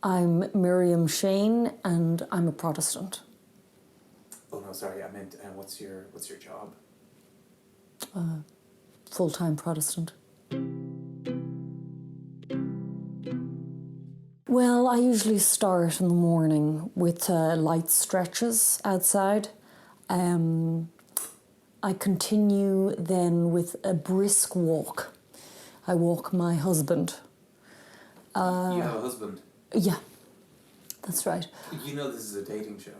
I'm Miriam Shane, and I'm a Protestant. Oh no, sorry. I meant, what's your job? Full-time Protestant. Well, I usually start in the morning with light stretches outside. I continue then with a brisk walk. I walk my husband. You have a husband? Yeah, that's right. You know this is a dating show.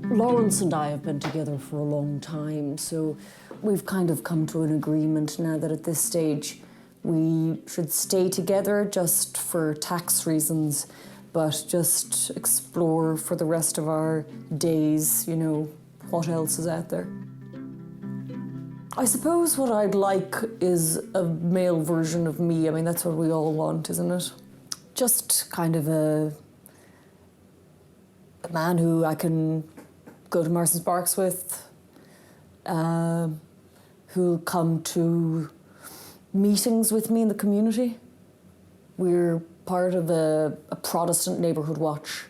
Lawrence and I have been together for a long time, so we've kind of come to an agreement now that at this stage we should stay together just for tax reasons, but just explore for the rest of our days, you know, what else is out there. I suppose what I'd like is a male version of me. I mean, that's what we all want, isn't it? Just kind of a man who I can go to Marston's Barks with, who'll come to meetings with me in the community. We're part of a Protestant neighbourhood watch.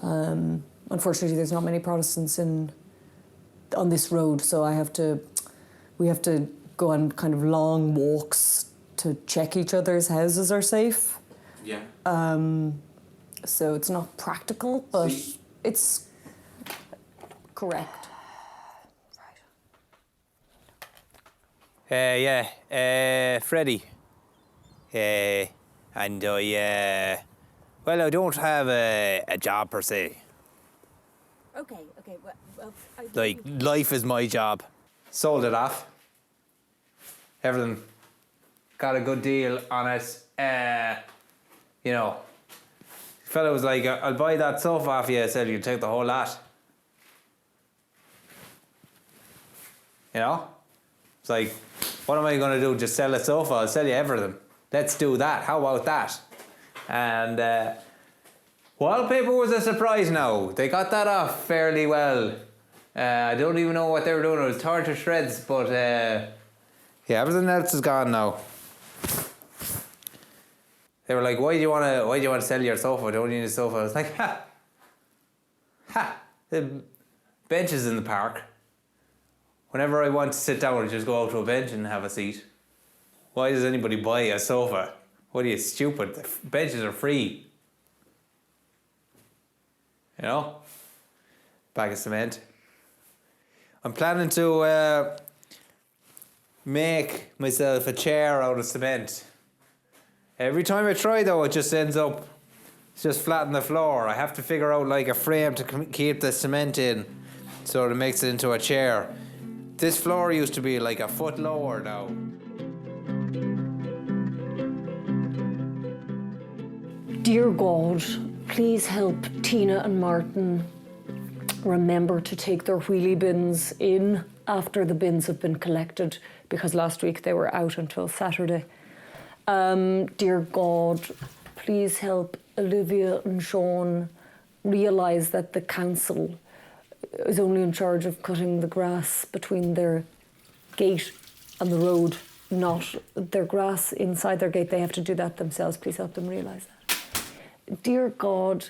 Unfortunately, there's not many Protestants on this road, so we have to go on kind of long walks to check each other's houses are safe. Yeah. So it's not practical, but it's correct. Freddie. And I don't have a job per se. Okay, well Like, life is my job. Sold it off. Everything. Got a good deal on it. You know, the fella was like, I'll buy that sofa off you. I said, you can take the whole lot. You know? It's like, what am I going to do? Just sell a sofa? I'll sell you everything. Let's do that. How about that? And wallpaper was a surprise now. They got that off fairly well. I don't even know what they were doing. It was torn to shreds, but yeah, everything else is gone now. They were like, why do you want to sell your sofa? Don't you need a sofa? I was like, the bench is in the park. Whenever I want to sit down, I just go out to a bench and have a seat. Why does anybody buy a sofa? What are you, stupid? The benches are free. You know? Bag of cement. I'm planning to make myself a chair out of cement. Every time I try though, it just ends up, it's just flat on the floor. I have to figure out like a frame to keep the cement in so it makes it into a chair. This floor used to be like a foot lower now. Dear God, please help Tina and Martin remember to take their wheelie bins in after the bins have been collected, because last week they were out until Saturday. Dear God, please help Olivia and Sean realise that the council is only in charge of cutting the grass between their gate and the road, not their grass inside their gate. They have to do that themselves. Please help them realise that. Dear God,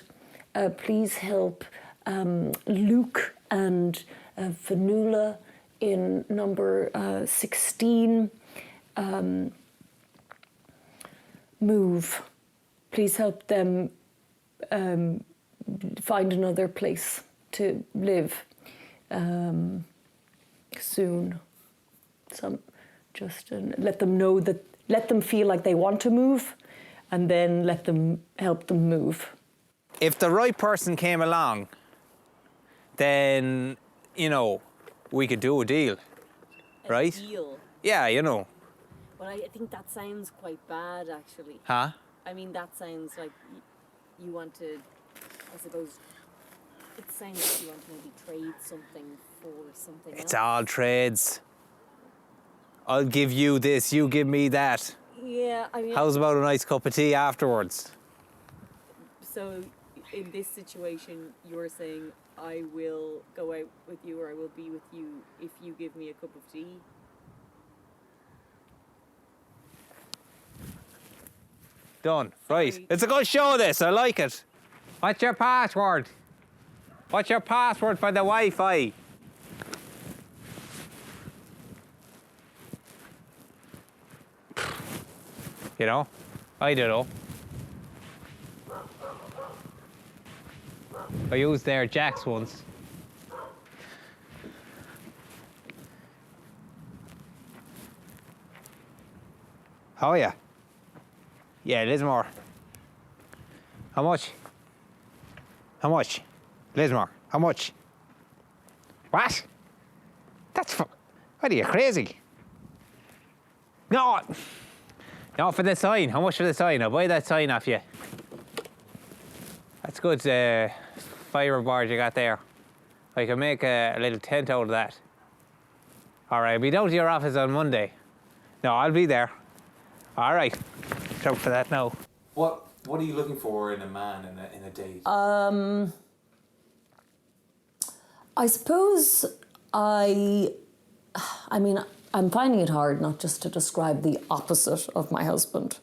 please help Luke and Fanula in number 16 move. Please help them find another place to live soon. Let them know that, let them feel like they want to move, and then help them move. If the right person came along, then, you know, we could do a deal, right? A deal? Yeah, you know. Well, I think that sounds quite bad, actually. Huh? I mean, that sounds like you want to, I suppose, it sounds like you want to maybe trade something for something else. It's all trades. I'll give you this, you give me that. Yeah, I mean... How's about a nice cup of tea afterwards? So, in this situation, you're saying, I will go out with you, or I will be with you if you give me a cup of tea? Done. Right. Sorry. It's a good show, this. I like it. What's your password? What's your password for the Wi-Fi? You know? I don't know. I used their jacks once. Oh yeah. Yeah, Lismore. How much? How much? Lismore, how much? What? That's for... What are you, crazy? No! No, for the sign. How much for the sign? I'll buy that sign off you. That's good fiberboard you got there. I can make a little tent out of that. All right, I'll be down to your office on Monday. No, I'll be there. All right. Look for that now. What are you looking for in a man in a date? I suppose I mean, I'm finding it hard not just to describe the opposite of my husband.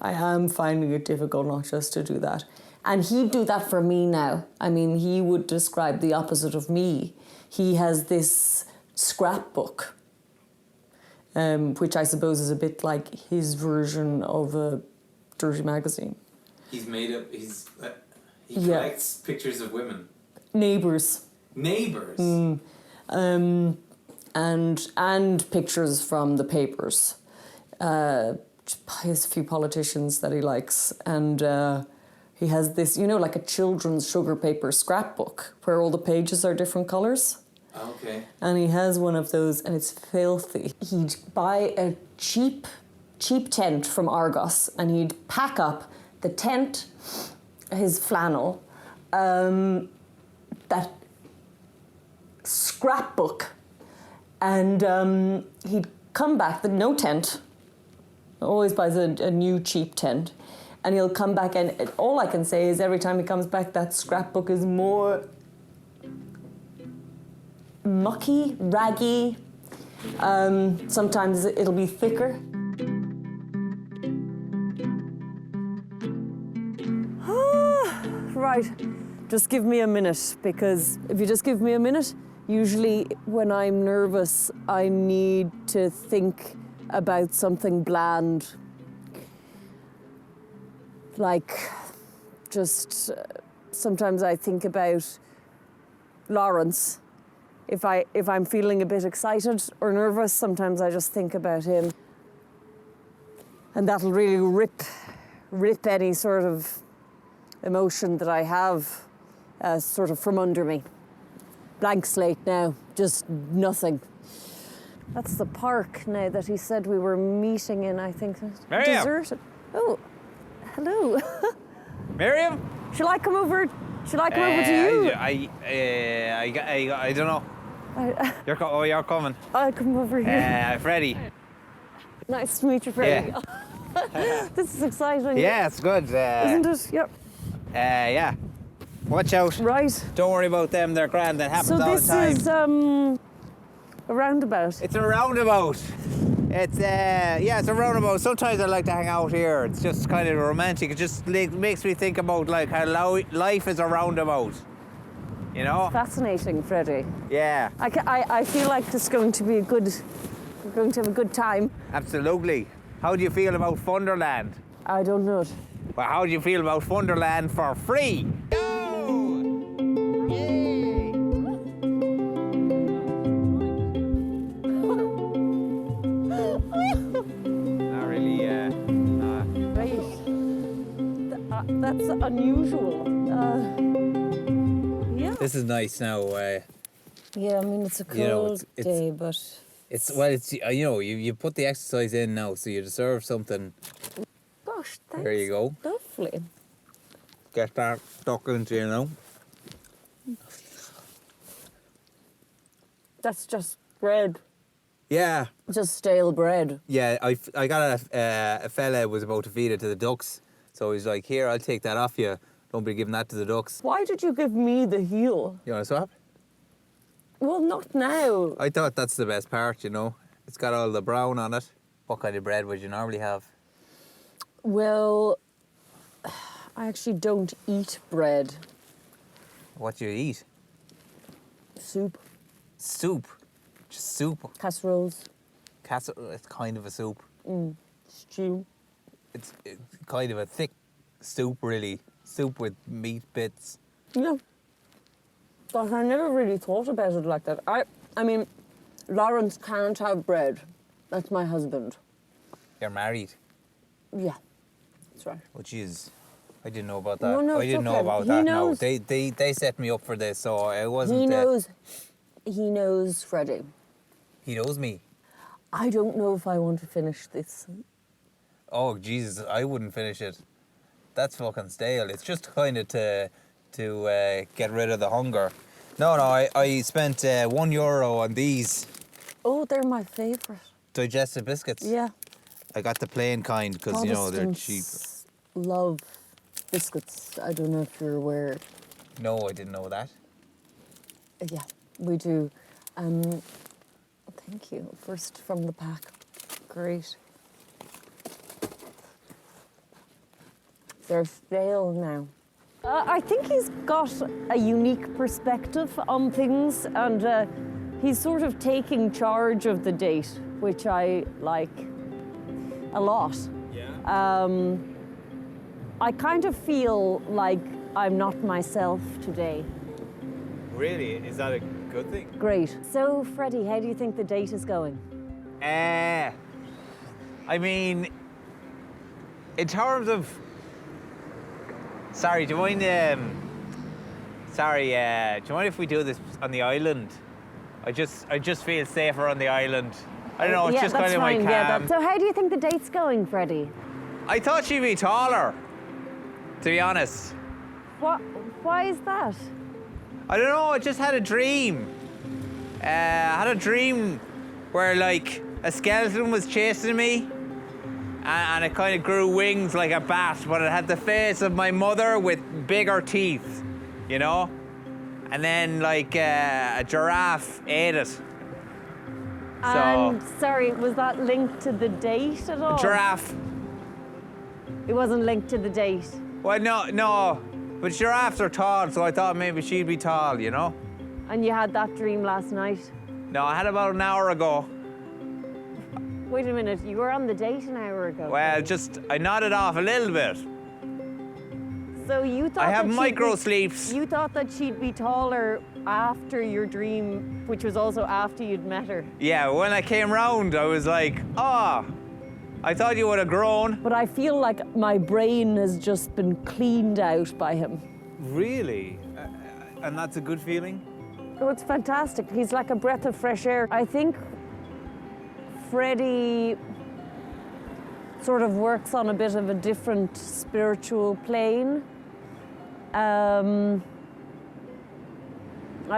I am finding it difficult not just to do that. And he'd do that for me now. I mean, he would describe the opposite of me. He has this scrapbook, which I suppose is a bit like his version of a dirty magazine. He collects pictures of women. Neighbours. Neighbours? And pictures from the papers. He has a few politicians that he likes, and he has this, you know, like a children's sugar paper scrapbook where all the pages are different colours. Okay. And he has one of those, and it's filthy. He'd buy a cheap tent from Argos, and he'd pack up the tent, his flannel, that scrapbook, and he'd come back, no tent, always buys a new cheap tent, and he'll come back, and all I can say is every time he comes back, that scrapbook is more mucky, raggy. Sometimes it'll be thicker. Right, just give me a minute, because if you just give me a minute, usually when I'm nervous, I need to think about something bland. Like, just sometimes I think about Lawrence. If I'm feeling a bit excited or nervous, sometimes I just think about him. And that'll really rip any sort of emotion that I have sort of from under me. Blank slate now, just nothing. That's the park now that he said we were meeting in, I think. Miriam! Deserted. Oh, hello. Miriam? Shall I come over? Shall I come over to you? I don't know. You're coming. I'll come over here. Freddie. Nice to meet you, Freddie. This is exciting. Yeah, it's good. Isn't it? Yep. Yeah. Watch out. Right. Don't worry about them, they're grand. That happens all the time. So this is a roundabout. It's a roundabout. It's it's a roundabout. Sometimes I like to hang out here. It's just kind of romantic. It just makes me think about like how life is a roundabout. You know? Fascinating, Freddie. Yeah. I feel like this is going to be we're going to have a good time. Absolutely. How do you feel about Funderland? I don't know. Well, how do you feel about Funderland for free? Not really, Right. That's unusual. Yeah. This is nice now. Yeah, I mean, it's a cold You know, it's day, but... It's you know, you put the exercise in now, so you deserve something. Gosh, that's There you go. lovely. Get that stuck into, you know. That's just bread. Yeah. Just stale bread. Yeah, I got a fella was about to feed it to the ducks, so he's like, "Here, I'll take that off you. Don't be giving that to the ducks." Why did you give me the heel? You want to swap? Well, not now. I thought that's the best part, you know. It's got all the brown on it. What kind of bread would you normally have? Well, I actually don't eat bread. What do you eat? Soup, Soup. Just soup. casseroles, It's kind of a soup. stew. It's kind of a thick soup, really. Soup with meat bits. Yeah. But I never really thought about it like that. I mean, Lawrence can't have bread. That's my husband. You're married, Yeah, that's right. which is... I didn't know about that. No, I it's didn't know okay. about He that. knows. No, they set me up for this, so it wasn't. He knows Freddie. He knows me. I don't know if I want to finish this. Oh Jesus, I wouldn't finish it. That's fucking stale. It's just kind of to get rid of the hunger. No, I spent €1 on these Oh, they're my favourite. digestive biscuits. Yeah. I got the plain kind because you know they're cheap. Protestants love biscuits. I don't know if you're aware. No, I didn't know that. Yeah, we do. Thank you. First from the pack. Great. They're stale now. I think he's got a unique perspective on things, and he's sort of taking charge of the date, which I like a lot. Yeah. I kind of feel like I'm not myself today. Really? Is that a good thing? Great. So, Freddie, how do you think the date is going? I mean, in terms of... Sorry, do you mind... do you mind if we do this on the island? I just feel safer on the island. I don't know, it's yeah, just that's kind of fine. like... Yeah, so how do you think the date's going, Freddie? I thought she'd be taller, to be honest. What? Why is that? I don't know, I just had a dream. I had a dream where, like, a skeleton was chasing me, and it kind of grew wings like a bat, but it had the face of my mother with bigger teeth, you know? And then, like, a giraffe ate it. And, sorry, was that linked to the date at all? Giraffe. It wasn't linked to the date. Well, no. But giraffes are tall, so I thought maybe she'd be tall, you know? And you had that dream last night? No, I had about an hour ago. Wait a minute, you were on the date an hour ago. Well, Freddie. I nodded off a little bit. So you thought I have that she'd micro be- sleeps. You thought that she'd be taller after your dream, which was also after you'd met her. Yeah, when I came round, I was like, I thought you would have grown. But I feel like my brain has just been cleaned out by him. Really? And that's a good feeling? Oh, it's fantastic. He's like a breath of fresh air. I think Freddie sort of works on a bit of a different spiritual plane. I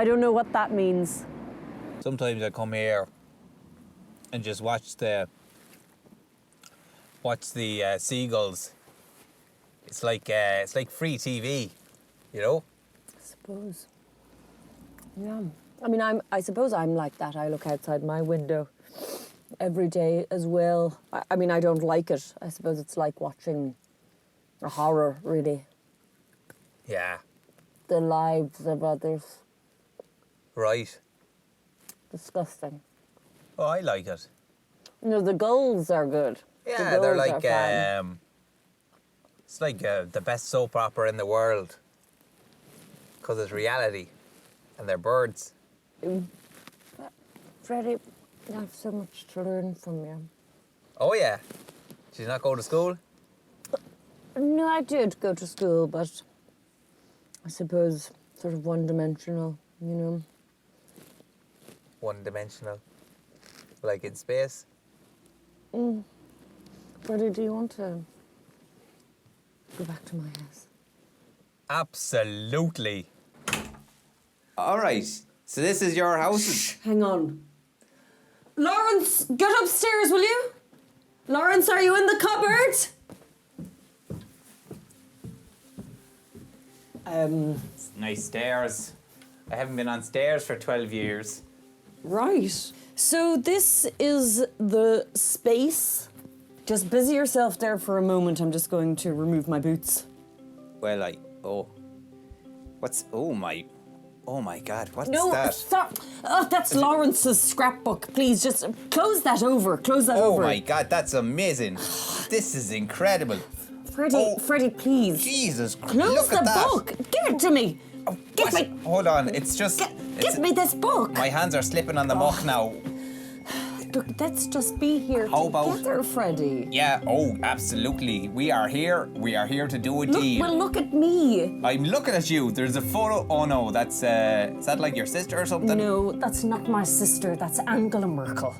don't know what that means. Sometimes I come here and just watch the seagulls. It's like free TV, you know? I suppose. Yeah. I mean, I suppose I'm like that. I look outside my window every day as well. I mean, I don't like it. I suppose it's like watching a horror, really. Yeah. The lives of others. Right. Disgusting. Oh, I like it. No, the gulls are good. Yeah, they're gulls are like fun. it's like the best soap opera in the world because it's reality, and they're birds. Freddie, I have so much to learn from you. Oh yeah, did you not go to school? No, I did go to school, but I suppose sort of one-dimensional, you know. One-dimensional, like in space. Freddie, do you want to go back to my house? Absolutely. All right. So this is your house. Hang on. Lawrence, get upstairs, will you? Lawrence, are you in the cupboard? Nice stairs. I haven't been on stairs for 12 years. Right. So this is the space Just busy yourself there for a moment. I'm just going to remove my boots. Well, oh my God, what's No, that? stop. Oh, that's Lawrence's scrapbook. Please, just close that over. Close that over. Oh my God, that's amazing. This is incredible. Freddie, please. Jesus Christ, Close look the at that. book. Give it to me. Give me. Hold on, it's just... Give me this book. My hands are slipping on the muck now. Look, let's just be here How about- together, Freddie. Yeah, oh, absolutely. We are here to do a deal. Well, look at me. I'm looking at you. There's a photo. Oh no, that's is that like your sister or something? No, that's not my sister. That's Angela Merkel.